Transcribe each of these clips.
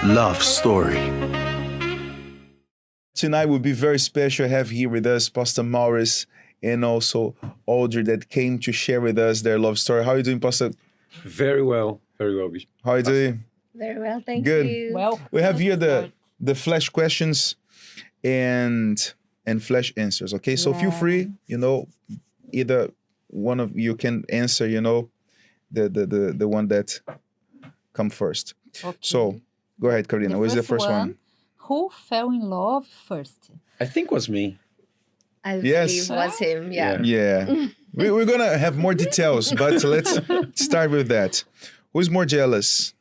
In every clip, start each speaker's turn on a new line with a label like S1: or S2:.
S1: love story.
S2: Tonight will be very special. I have here with us Pastor Maurice and also Audrey that came to share with us their love story. How are you doing, Pastor?
S3: Very well, Bishop.
S2: How are you doing?
S4: Very well, thank
S2: Good.
S4: you.
S5: Well,
S2: We have here
S5: let's
S2: the flash questions and flash answers. Okay, so feel free. Either one of you can answer. The one that come first.
S5: start. Okay.
S2: So go ahead, Karina. What's the first one?
S5: Who fell in love first?
S3: I think it was me.
S4: I
S2: Yes.
S4: believe it was him, yeah.
S2: Yeah, we're gonna have more details, but let's start with that. Who's more jealous?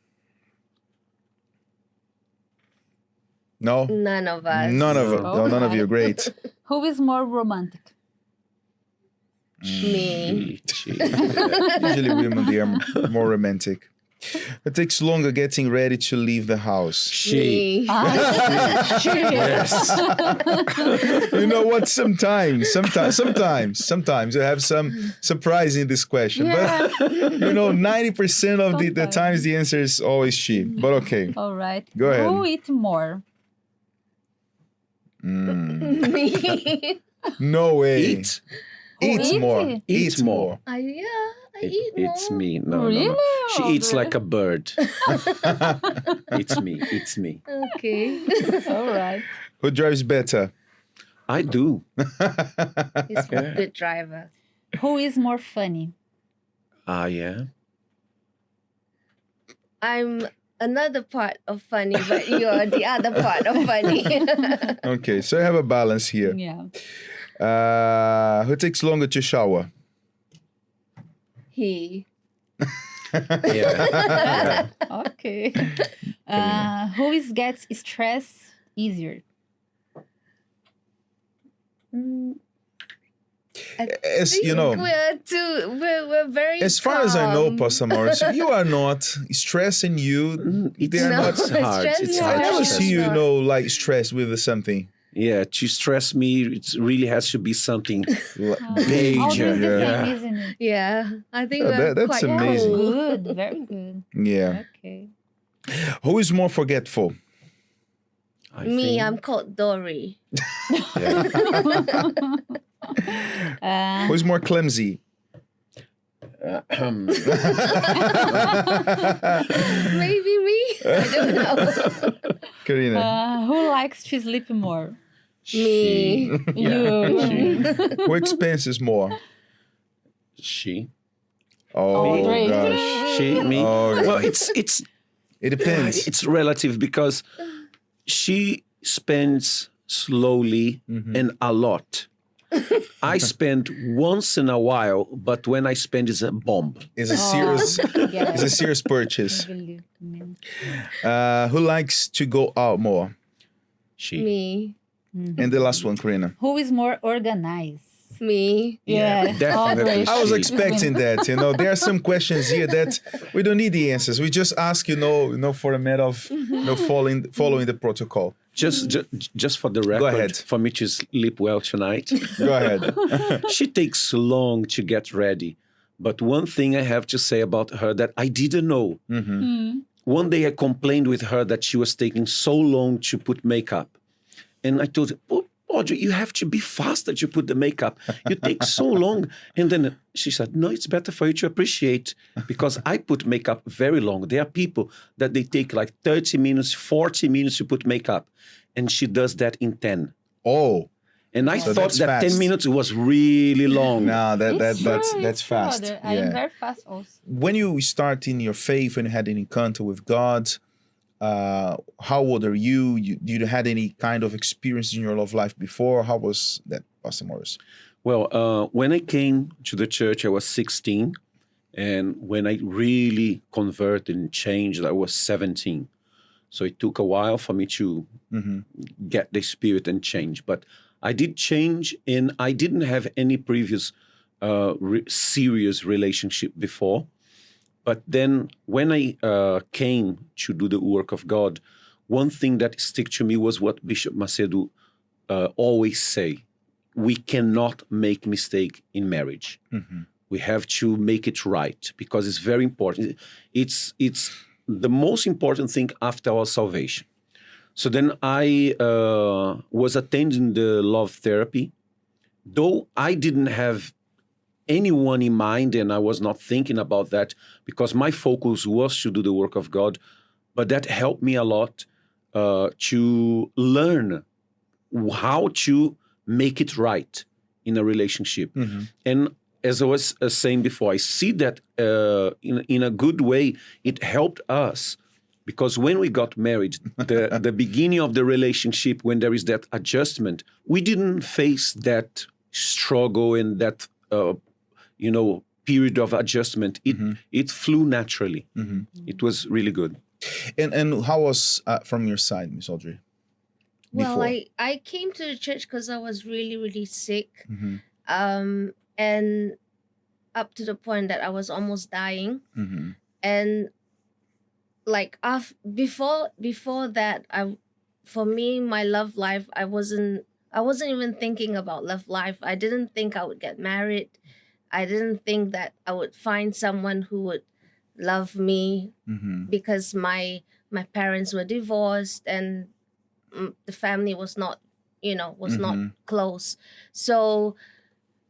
S2: No,
S4: None of us.
S2: none of them.
S5: Oh,
S2: None of
S5: right.
S2: you. Great.
S5: Who is more romantic?
S4: Me.
S2: Usually women they are more romantic. It takes longer getting ready to leave the house.
S3: She.
S4: Me.
S2: Yes. You know what? Sometimes you have some surprise in this question.
S5: Yeah.
S2: But 90% of the
S5: Sometimes.
S2: times the answer is always she. But okay.
S5: All right.
S2: Go ahead.
S5: Who eat more?
S4: Me.
S2: No way.
S3: Eat.
S2: Eat
S5: Eat?
S2: more.
S3: Eat more.
S4: I eat more.
S3: It's me. No,
S5: Really?
S3: no. She eats
S5: Audrey?
S3: like a bird. It's me. It's me.
S4: Okay.
S5: All right.
S2: Who drives better?
S3: I do.
S4: He's a good driver.
S5: Who is more funny?
S3: Yeah.
S4: I'm another part of funny, but you're the other part of funny.
S2: Okay, so you have a balance here.
S5: Yeah.
S2: Who takes longer to shower?
S4: He.
S3: Yeah.
S5: Okay. Who is gets stressed easier?
S2: As you know,
S4: we're very
S2: as far as I know,
S4: calm.
S2: Pastor Morris, you are not stressing you. They are
S4: No,
S2: not.
S3: hard.
S4: stress
S3: It's
S4: is
S2: I
S3: hard.
S4: not.
S2: never
S3: stress
S2: see you,
S4: not.
S2: like stressed with something.
S3: Yeah, to stress me, it really has to be something
S2: L-
S3: major.
S5: Always the
S3: Yeah.
S5: same, isn't it?
S4: Yeah, I think
S2: Yeah,
S4: we're
S2: that's
S4: quite
S2: amazing.
S4: cool.
S5: Good. Very good.
S2: Yeah.
S5: Okay.
S2: Who is more forgetful?
S3: I
S4: Me,
S3: think.
S4: I'm called Dory.
S3: Yeah.
S5: Uh,
S2: Who is more clumsy?
S4: Maybe me. I don't know.
S2: Karina.
S5: who likes to sleep more?
S4: Me.
S5: You.
S2: Who expenses more?
S3: She.
S2: Oh
S5: Audrey.
S2: gosh.
S3: She. Me.
S2: Oh,
S3: Well, it's
S2: it depends.
S3: it's relative because she spends slowly and a lot. I spend once in a while, but when I spend is a bomb.
S2: It's a serious.
S5: Yeah.
S2: It's a serious purchase.
S5: Believe me.
S2: Who likes to go out more?
S3: She.
S4: Me.
S2: And the last one, Karina.
S5: Who is more organized?
S4: Me.
S5: Yeah,
S3: definitely.
S5: Audrey.
S2: I was
S3: She.
S2: expecting that. There are some questions here that we don't need the answers. We just ask, for a matter of, following the protocol.
S3: Just for the record,
S2: ahead.
S3: for me to sleep well tonight.
S2: Go ahead.
S3: She takes long to get ready. But one thing I have to say about her that I didn't know. One day I complained with her that she was taking so long to put makeup. And I told her, oh, Audrey, you have to be faster to put the makeup. You take so long. And then she said, no, it's better for you to appreciate because I put makeup very long. There are people that they take like 30 minutes, 40 minutes to put makeup. And she does that in 10.
S2: Oh,
S3: And I
S2: So
S3: thought
S2: that's
S3: that 10
S2: fast.
S3: minutes was really long.
S2: no,
S5: It's true,
S2: that's
S5: it's true,
S2: fast.
S5: Audrey. I am very fast also.
S2: When you start in your faith and had an encounter with God, how old are you? Did you had any kind of experience in your love life before? How was that, Pastor Morris?
S3: Well, when I came to the church, I was 16. And when I really converted and changed, I was 17. So it took a while for me to get the spirit and change. But I did change, and I didn't have any previous serious relationship before. But then when I came to do the work of God, one thing that stuck to me was what Bishop Macedo always say. We cannot make mistake in marriage. We have to make it right because it's very important. It's the most important thing after our salvation. So then I was attending the love therapy, though I didn't have anyone in mind and I was not thinking about that because my focus was to do the work of God. But that helped me a lot to learn how to make it right in a relationship. And as I was saying before, I see that in a good way, it helped us because when we got married, the beginning of the relationship, when there is that adjustment, we didn't face that struggle and that, period of adjustment. It flew naturally. It was really good.
S2: And how was from your side, Miss Audrey?
S4: Well,
S2: Before.
S4: I came to the church because I was really, really sick.
S2: Mhm.
S4: And up to the point that I was almost dying.
S2: Mhm.
S4: And like before that, for me, my love life, I wasn't even thinking about love life. I didn't think I would get married. I didn't think that I would find someone who would love me
S2: Mhm.
S4: because my parents were divorced and the family was not not
S2: Mhm.
S4: close. So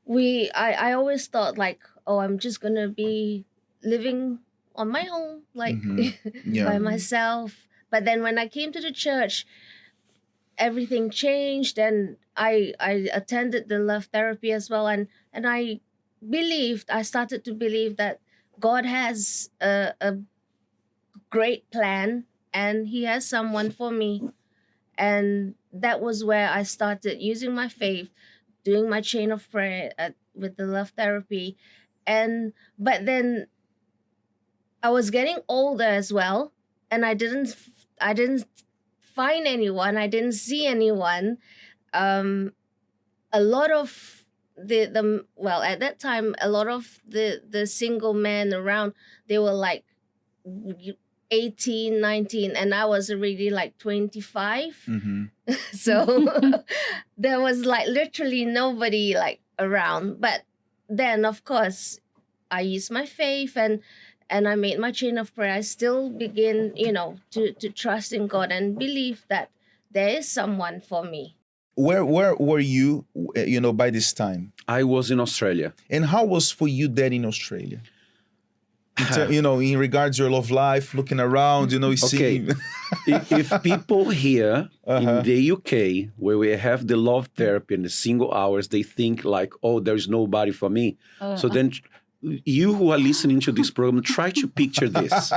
S4: I always thought like, oh, I'm just gonna be living on my own, like
S2: Mhm. Yeah.
S4: by myself. But then when I came to the church, everything changed, and I attended the love therapy as well, and I started to believe that God has a great plan and He has someone for me. And that was where I started using my faith, doing my chain of prayer with the love therapy. But then I was getting older as well, and I didn't find anyone. I didn't see anyone. A lot of the well, at that time, a lot of the single men around, they were like 18, 19, and I was already like 25.
S2: Mhm.
S4: So there was like literally nobody like around. But then of course I used my faith, and I made my chain of prayer. I still begin, to trust in God and believe that there is someone for me.
S2: Where were you, by this time?
S3: I was in Australia.
S2: And how was for you there in Australia? In regards to your love life, looking around, you
S3: Okay.
S2: seeing.
S3: If people here in the UK, where we have the love therapy and the single hours, they think like, oh, there's nobody for me. So then you who are listening to this program, try to picture this.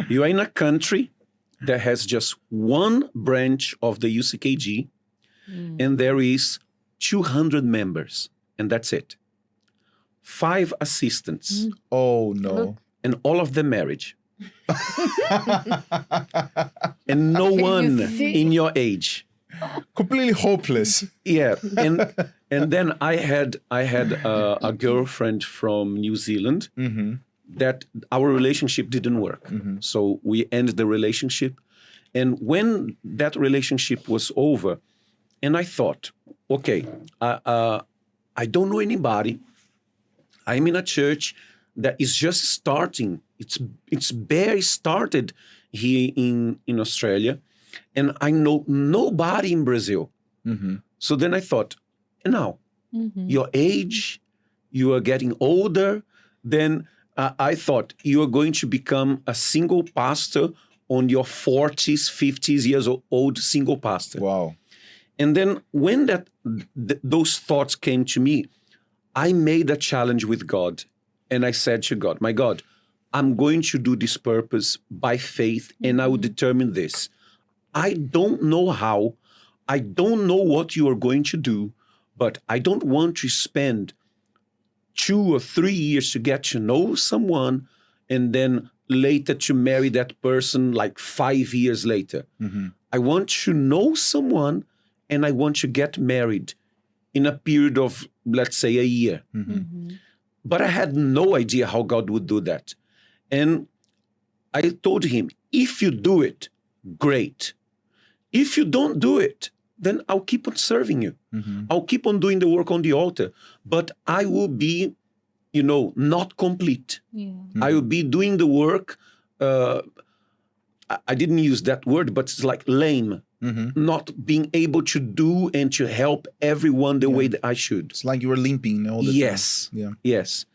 S3: You are in a country that has just one branch of the UCKG, and there is 200 members, and that's it. 5 assistants,
S2: Oh no.
S3: and all of them married. And no one in your age.
S2: Completely hopeless.
S3: Yeah, and then I had a girlfriend from New Zealand that our relationship didn't work. So we ended the relationship. And when that relationship was over, and I thought, okay, I don't know anybody. I'm in a church that is just starting. It's barely started here in Australia. And I know nobody in Brazil. So then I thought, now, your age, you are getting older. Then I thought you are going to become a single pastor on your 40s, 50s years old single pastor.
S2: Wow.
S3: And then when those thoughts came to me, I made a challenge with God. And I said to God, my God, I'm going to do this purpose by faith, and I will determine this. I don't know how. I don't know what you are going to do, but I don't want to spend 2 or 3 years to get to know someone and then later to marry that person like 5 years later. I want to know someone and I want to get married in a period of, let's say, a year. But I had no idea how God would do that. And I told him, if you do it, great. If you don't do it, then I'll keep on serving you. I'll keep on doing the work on the altar. But I will be, not complete.
S5: Yeah.
S3: I will be doing the work I didn't use that word, but it's like lame, not being able to do and to help everyone the way that I should.
S2: It's like you were limping all the
S3: Yes.
S2: time. Yeah.
S3: Yes.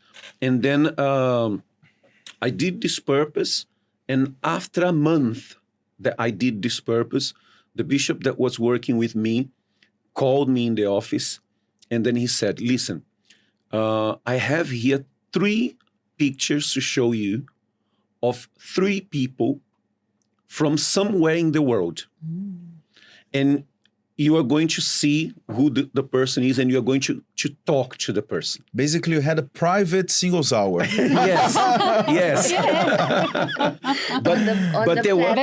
S3: And then I did this purpose. And after a month that I did this purpose, the bishop that was working with me called me in the office. And then he said, listen, I have here 3 pictures to show you of 3 people from somewhere in the world. And you are going to see who the person is, and you are going to talk to the person.
S2: Basically, you had a private singles hour.
S3: Yes, yes. But there was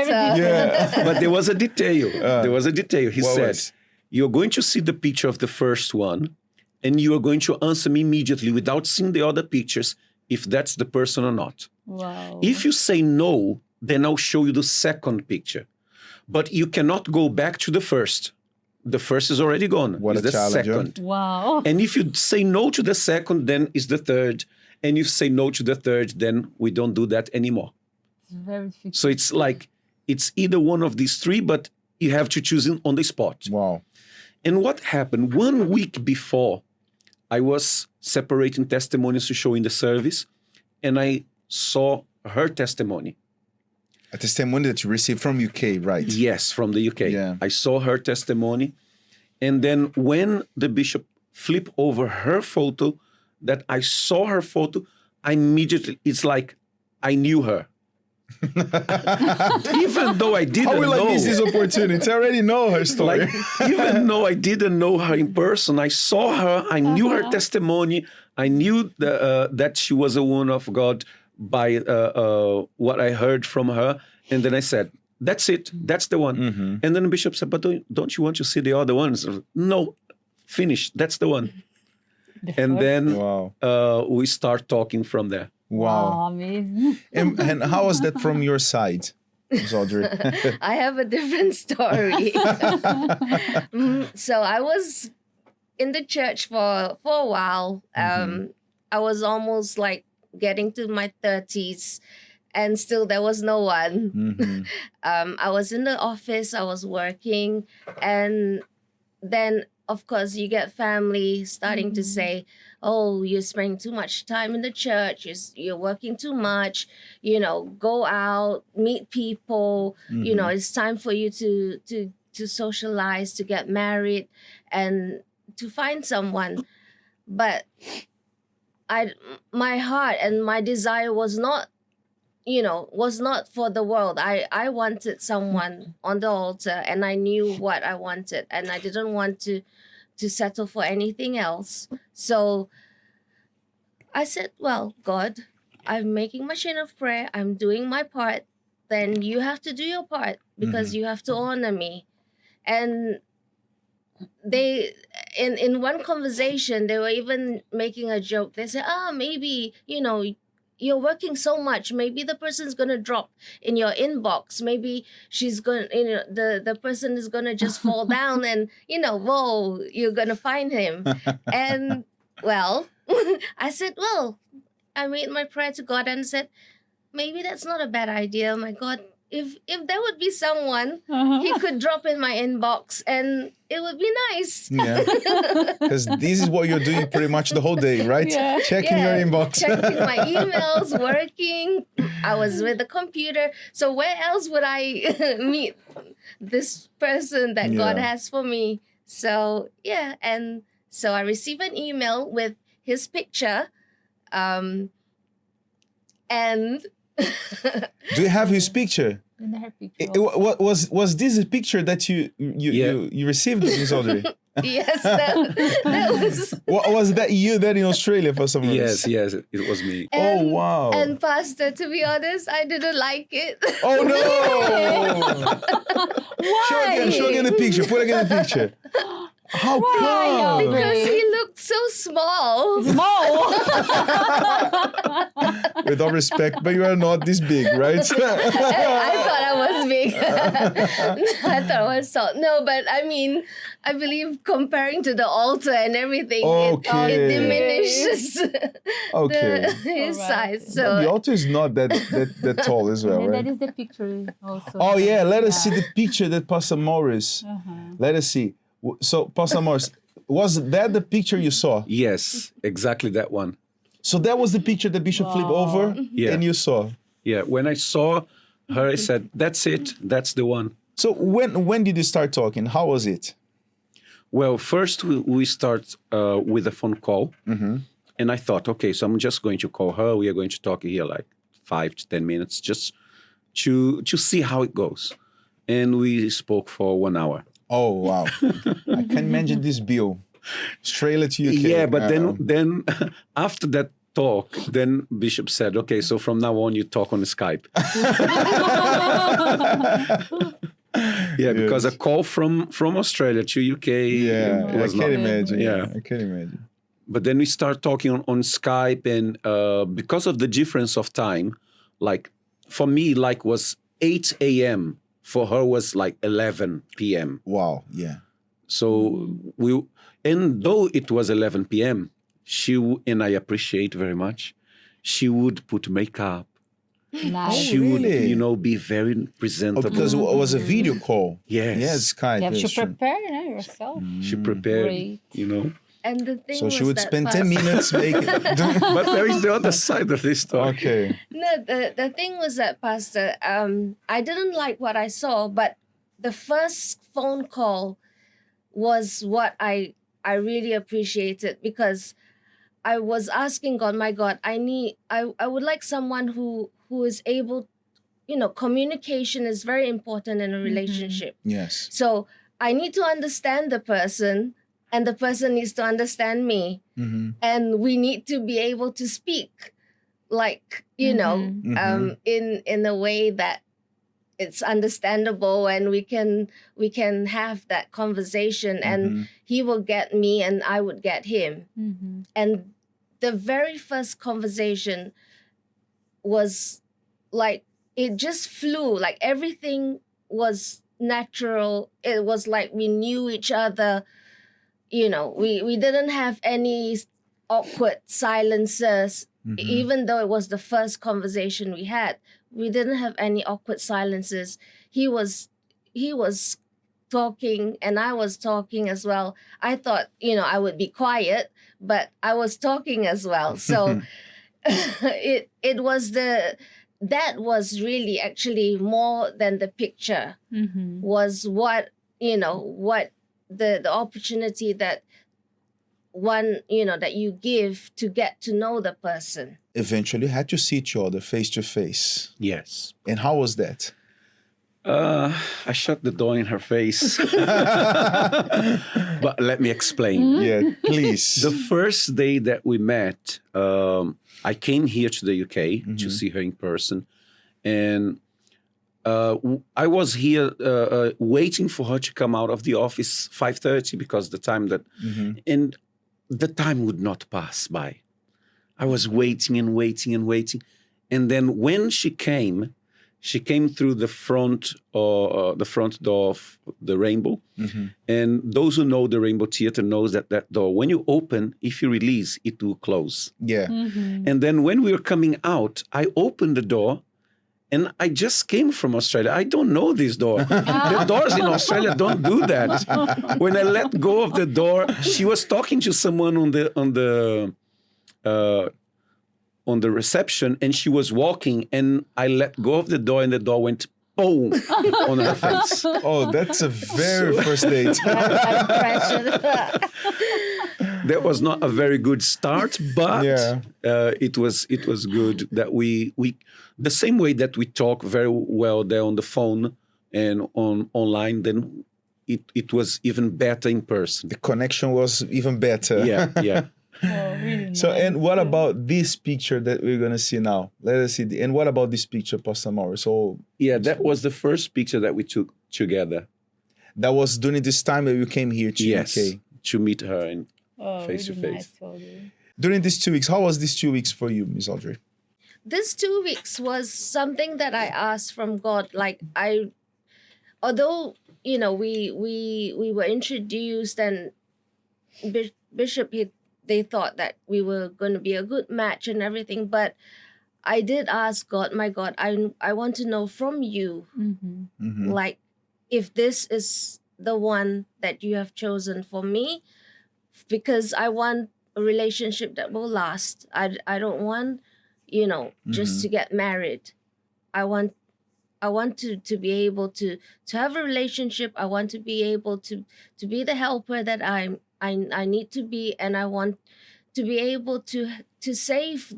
S3: but there was a detail. There was a detail. He said, "You're going to see the picture of the first one, and you are going to answer me immediately without seeing the other pictures if that's the person or not.
S5: Wow.
S3: If you say no, then I'll show you the second picture. But you cannot go back to the first. The first is already gone.
S2: What
S3: it's
S2: a
S3: the
S2: challenge,
S3: second.
S5: Wow.
S3: And if you say no to the second, then it's the third. And if you say no to the third, then we don't do that anymore.
S5: It's very difficult.
S3: So it's like, it's either one of these 3, but you have to choose on the spot.
S2: Wow.
S3: And what happened? 1 week before, I was separating testimonies to show in the service, and I saw her testimony.
S2: A testimony that you received from UK, right?
S3: Yes, from the UK.
S2: Yeah.
S3: I saw her testimony. And then when the bishop flipped over her photo, that I saw her photo, I immediately, it's like I knew her. Even though I didn't
S2: How will
S3: know.
S2: I miss this opportunity? I already know her story.
S3: Like, even though I didn't know her in person, I saw her, I knew her testimony, I knew that she was a woman of God by what I heard from her. And then I said, that's it, that's the one.
S2: Mm-hmm.
S3: And then the bishop said, but don't you want to see the other ones? No, finish, that's the one. And then
S2: Wow.
S3: we start talking from there.
S2: Wow.
S5: Amazing.
S2: And how was that from your side, Ms. Audrey?
S4: I have a different story. So I was in the church for a while. I was almost like getting to my 30s, and still there was no one.
S2: Mm-hmm.
S4: I was in the office, I was working, and then of course you get family starting to say, oh, you're spending too much time in the church, you're working too much, go out, meet people, it's time for you to socialize, to get married, and to find someone. But my heart and my desire was not for the world. I wanted someone on the altar, and I knew what I wanted, and I didn't want to settle for anything else. So I said, well, God, I'm making my chain of prayer. I'm doing my part. Then you have to do your part, because you have to honor me. And they, in one conversation, they were even making a joke. They said, maybe, you're working so much, maybe the person's going to drop in your inbox. Maybe she's going to, the person is going to just fall down and, whoa, you're going to find him. And, well, I said, well, I made my prayer to God and said, maybe that's not a bad idea. My God, if there would be someone, he could drop in my inbox and it would be nice.
S2: Yeah. Because this is what you're doing pretty much the whole day, right?
S5: Yeah.
S2: Checking your inbox.
S4: Checking my emails, working. I was with the computer. So where else would I meet this person that God has for me? So, yeah. And so I received an email with his picture. And
S2: do you have his picture?
S5: In her picture.
S2: Was this a picture that you received, Ms. Audrey?
S4: Yes, that was.
S2: Was that you there in Australia for some reason?
S3: Yes, it was me.
S4: And,
S2: wow.
S4: And Pastor, to be honest, I didn't like it.
S2: Oh no!
S5: Why?
S2: Show again the picture. Put again the picture. How
S5: Why?
S2: come?
S4: Because he looked so small.
S5: Small.
S2: With all respect, but you are not this big, right?
S4: I thought I was big. kidding. I thought it was salt. No, but I mean, I believe comparing to the altar and everything,
S2: Okay.
S4: it diminishes
S2: Okay.
S4: his
S5: Alright.
S4: size.
S2: But the
S4: So
S2: altar is not that tall as well,
S5: And
S2: right?
S5: that is the picture also.
S2: Oh yeah, let us see the picture that Pastor Morris.
S5: Uh-huh.
S2: Let us see. So Pastor Morris, was that the picture you saw?
S3: Yes, exactly that one.
S2: So that was the picture the bishop flipped over
S3: Yeah.
S2: and you saw.
S3: Yeah, when I saw her, I said, "That's it. That's the one."
S2: So when did you start talking? How was it?
S3: Well, first we start with a phone call, and I thought, okay, so I'm just going to call her. We are going to talk here like 5 to 10 minutes, just to see how it goes. And we spoke for 1 hour.
S2: Oh wow. I can imagine this bill. Straight to UK.
S3: Yeah, but then after that talk, then Bishop said, okay, so from now on you talk on Skype. Yeah, because a call from Australia to UK
S2: Yeah, I
S3: was
S2: can
S3: not.
S2: imagine.
S3: Yeah.
S2: I can imagine.
S3: But then we start talking on Skype, and because of the difference of time, like for me, like was 8 a.m. For her was like 11 p.m.
S2: Wow. Yeah.
S3: So and though it was 11 p.m., and I appreciate very much, she would put makeup.
S5: Nice.
S3: She would,
S2: really?
S3: be very
S2: Oh,
S3: presentable.
S2: because it was a video call.
S3: Yes.
S2: Yeah, Skype.
S5: You have to
S2: that's true.
S5: prepare yourself.
S3: She prepared,
S5: Great.
S4: and the thing
S2: So
S4: was
S2: she would
S4: that
S2: spend 10
S4: Pastor-
S2: minutes making.
S3: But there is the other side of this story.
S2: Okay.
S4: No, the thing was that, Pastor, I didn't like what I saw, but the first phone call was what I really appreciated, because I was asking God, my God, I would like someone who is able, communication is very important in a relationship.
S2: Yes.
S4: So I need to understand the person, and the person needs to understand me,
S2: Mm-hmm.
S4: and we need to be able to speak, like in a way that it's understandable, and we can have that conversation, and he will get me and I would get him.
S5: Mm-hmm.
S4: And the very first conversation was like, it just flew, like everything was natural. It was like we knew each other. We didn't have any awkward silences. Even though it was the first conversation we had, we didn't have any awkward silences. He was talking and I was talking as well. I thought, I would be quiet, but I was talking as well. So it was that was really actually more than the picture, was what the opportunity that one, that you give to get to know the person.
S2: Eventually, you had to see each other face to face.
S3: Yes.
S2: And how was that?
S3: I shut the door in her face. But let me explain.
S2: Yeah, please.
S3: The first day that we met, I came here to the UK to see her in person. And I was here waiting for her to come out of the office 5:30, because the time that... And the time would not pass by. I was waiting and waiting and waiting. And then when she came through the front door of the Rainbow. And those who know the Rainbow Theater knows that door, when you open, if you release, it will close.
S2: Yeah.
S3: And then when we were coming out, I opened the door, and I just came from Australia. I don't know this door. The doors in Australia don't do that. When I let go of the door, she was talking to someone on the reception, and she was walking, and I let go of the door, and the door went boom on her face.
S2: Oh, that's a very first date.
S3: That was not a very good start, but it was good that we the same way that we talk very well there on the phone and online, then it was even better in person.
S2: The connection was even better.
S3: Yeah.
S5: Oh, really
S2: So,
S5: nice.
S2: and what about this picture that we're going to see now? Let us see. And what about this picture, Pastor Maurice? So,
S3: Yeah, that was the first picture that we took together.
S2: that was during this time that you came here to
S3: Yes,
S2: UK.
S3: to meet her in face
S5: really
S3: to face.
S5: Nice, Audrey.
S2: During these 2 weeks, how was these 2 weeks for you, Miss Audrey?
S4: This 2 weeks was something that I asked from God. Like I although we were introduced, and Bishop, they thought that we were going to be a good match and everything, but I did ask God, my God, I want to know from you,
S5: Mm-hmm.
S4: like, if this is the one that you have chosen for me, because I want a relationship that will last. I don't want, just to get married. I want to be able to have a relationship. I want to be able to be the helper that I need to be, and I want to be able to save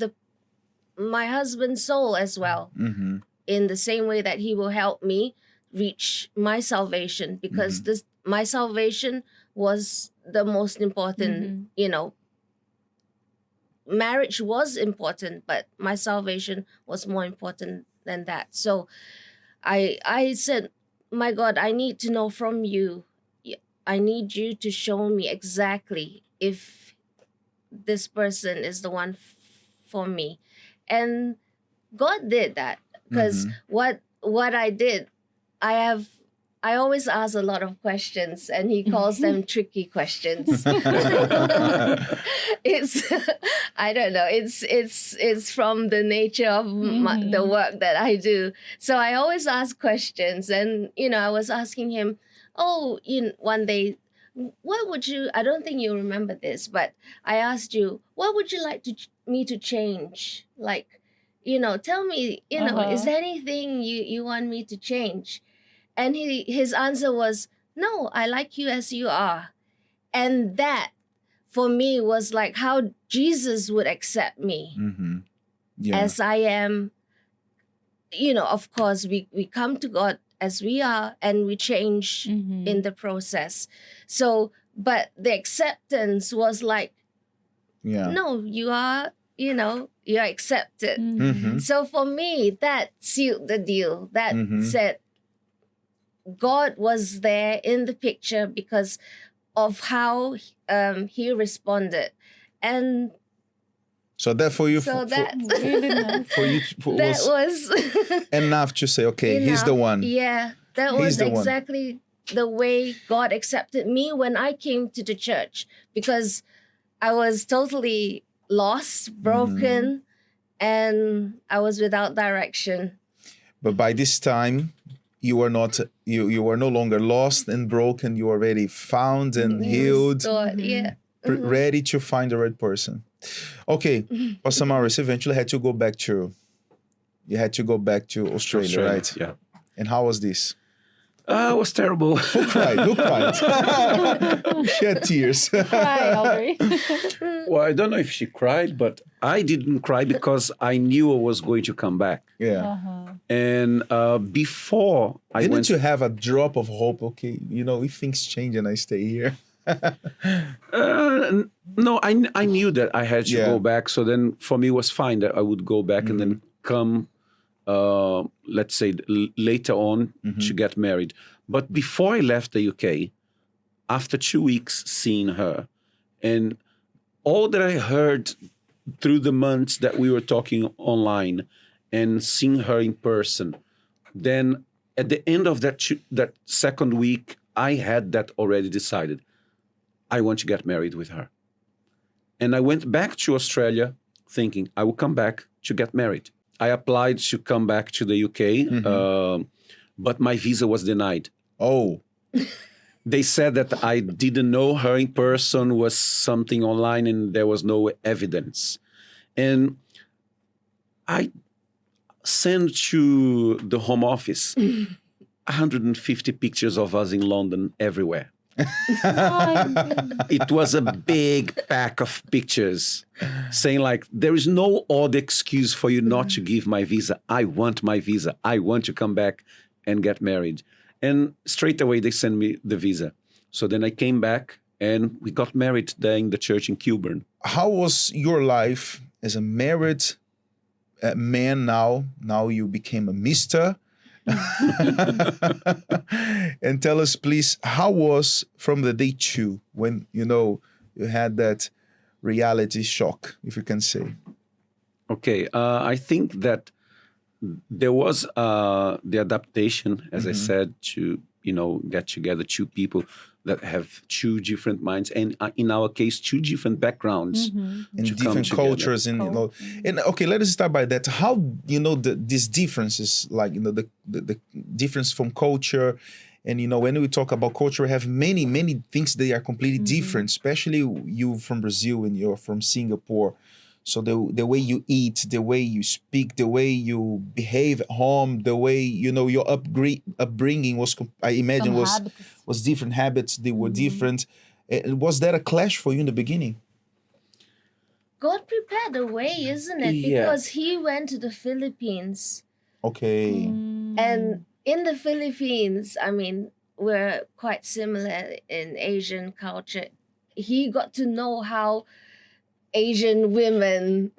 S4: my husband's soul as well,
S2: Mm-hmm.
S4: in the same way that he will help me reach my salvation, because my salvation was the most important. Marriage was important, but my salvation was more important than that. So I said, my God, I need to know from you. I need you to show me exactly if this person is the one for me. And God did that, because what I did, I always ask a lot of questions, and he calls them tricky questions. It's I don't know. It's from the nature of the work that I do. So I always ask questions, and I was asking him, oh, one day, what would you? I don't think you remember this, but I asked you, what would you like me to change? Like, tell me, is there anything you want me to change? And his answer was, no, I like you as you are. And that for me was like how Jesus would accept me
S2: Yeah.
S4: as I am. Of course, we come to God as we are, and we change in the process. So, but the acceptance was like,
S2: Yeah.
S4: no, you are, you're accepted.
S2: Mm-hmm.
S4: So for me, that sealed the deal. That said, God was there in the picture because of how he responded. And
S2: So that for you,
S4: so that
S5: Really nice.
S2: for you
S4: that
S2: was
S4: was
S2: enough to say, okay, he's the
S4: enough.
S2: one.
S4: Yeah, that
S2: He's
S4: was
S2: the one.
S4: exactly the way God accepted me when I came to the church, because I was totally lost, broken, and I was without direction.
S2: But by this time, you were not. You were no longer lost and broken. You were already found and healed,
S4: God, yeah.
S2: ready to find the right person. Okay, Pastor Maurice eventually had to go back to. You had to go back to Australia, right?
S3: Yeah.
S2: And how was this?
S3: It was terrible.
S2: Who cried? Who cried? Shed tears.
S5: Hi, Audrey.
S3: Well, I don't know if she cried, but I didn't cry because I knew I was going to come back.
S2: Yeah.
S3: And before I
S2: Didn't
S3: went,
S2: you have a drop of hope? Okay, if things change and I stay here.
S3: no, I knew that I had to
S2: Yeah.
S3: go back. So then for me, it was fine that I would go back and then come, let's say, later on to get married. But before I left the UK, after 2 weeks seeing her, and all that I heard through the months that we were talking online and seeing her in person, then at the end of that second week, I had that already decided. I want to get married with her. And I went back to Australia thinking I will come back to get married. I applied to come back to the UK, but my visa was denied.
S2: Oh.
S3: They said that I didn't know her in person, was something online, and there was no evidence. And I sent to the Home Office 150 pictures of us in London everywhere. It was a big pack of pictures saying like, there is no other excuse for you not to give my visa. I want my visa. I want to come back and get married. And straight away, they sent me the visa. So then I came back and we got married there in the church in Kilburn.
S2: How was your life as a married man now? Now you became a mister. And tell us, please, how was from the day 2 when, you had that reality shock, if you can say?
S3: Okay, I think that there was the adaptation, as I said, to, get together two people that have two different minds, and in our case, two different backgrounds.
S2: And
S3: to come
S2: different
S3: together.
S2: cultures, and and okay, let us start by that. How these differences, like the difference from culture, and when we talk about culture, we have many things that are completely different. Especially you from Brazil and you're from Singapore, so the way you eat, the way you speak, the way you behave at home, the way your upbringing was, I imagine, was different habits. They were different. Was that a clash for you in the beginning?
S4: God prepared a way, isn't it?
S3: Yeah.
S4: Because he went to the Philippines.
S2: Okay.
S4: And in the Philippines, I mean, we're quite similar in Asian culture. He got to know how Asian women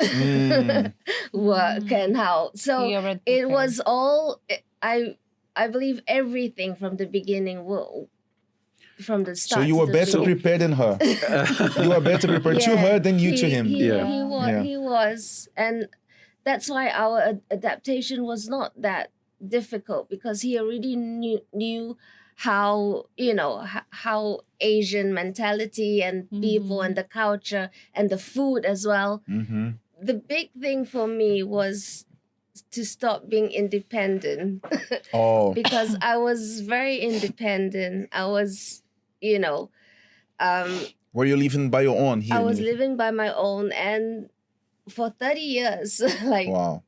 S4: work and how. So it was all, I believe everything from the beginning, from the start.
S2: So you were better prepared than her. You were better prepared to her than you to him.
S4: He was. And that's why our adaptation was not that difficult, because he already knew how how Asian mentality and people and the culture and the food as well. The big thing for me was to stop being independent. Because I was very independent. I was
S2: were you living by your own here?
S4: I was living by my own, and for 30 years
S2: wow.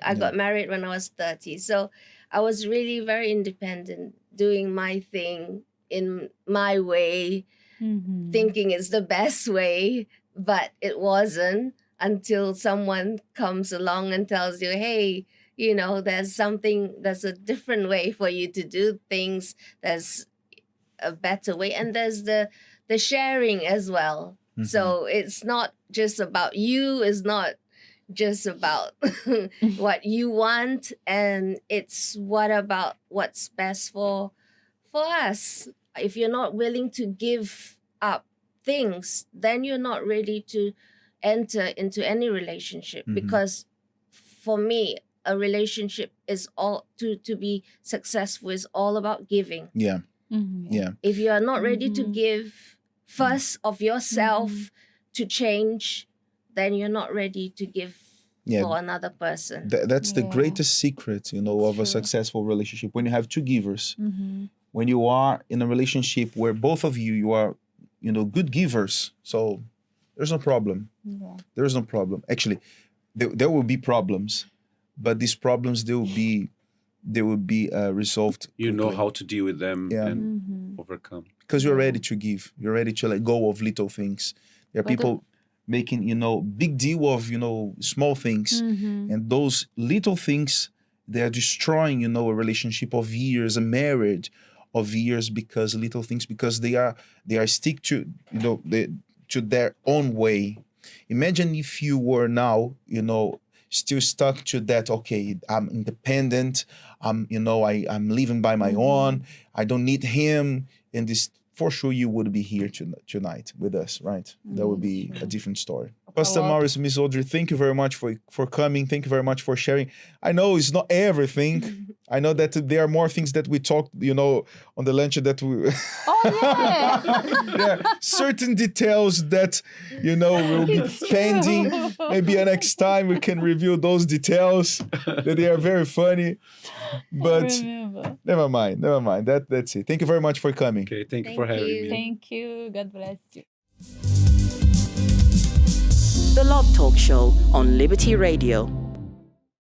S4: I got married when I was 30. So I was really very independent, doing my thing in my way, thinking it's the best way, but it wasn't, until someone comes along and tells you, hey, there's a different way for you to do things. There's a better way. And there's the sharing as well. So it's not just about you, it's not just about what you want, and it's about what's best for us. If you're not willing to give up things, then you're not ready to enter into any relationship. Because for me, a relationship is all to be successful is all about giving. If you are not ready to give first of yourself to change, then you're not ready to give for another person.
S2: That's the greatest secret, of a successful relationship. When you have two givers, when you are in a relationship where both of you are, good givers, so there's no problem. There is no problem. Actually, there will be problems, but these problems they will be resolved.
S3: You know how to deal with them and overcome.
S2: Because you're ready to give. You're ready to let go of little things. There are people making, big deal of, small things. And those little things, they are destroying, a relationship of years, a marriage of years, because little things, because they are stick to, to their own way. Imagine if you were now, still stuck to that. Okay, I'm independent. I'm living by my own. I don't need him. And this, for sure, you would be here tonight with us, right? That would be a different story. Pastor Mauricio, Miss Audrey, thank you very much for coming. Thank you very much for sharing. I know it's not everything. I know that there are more things that we talked, on the lunch that we... there are certain details that, will be pending. Maybe next time we can review those details, that they are very funny. But never mind. That's it. Thank you very much for coming.
S3: Okay, thank you for having me.
S5: Thank you. God bless you.
S1: The Love Talk Show on Liberty Radio.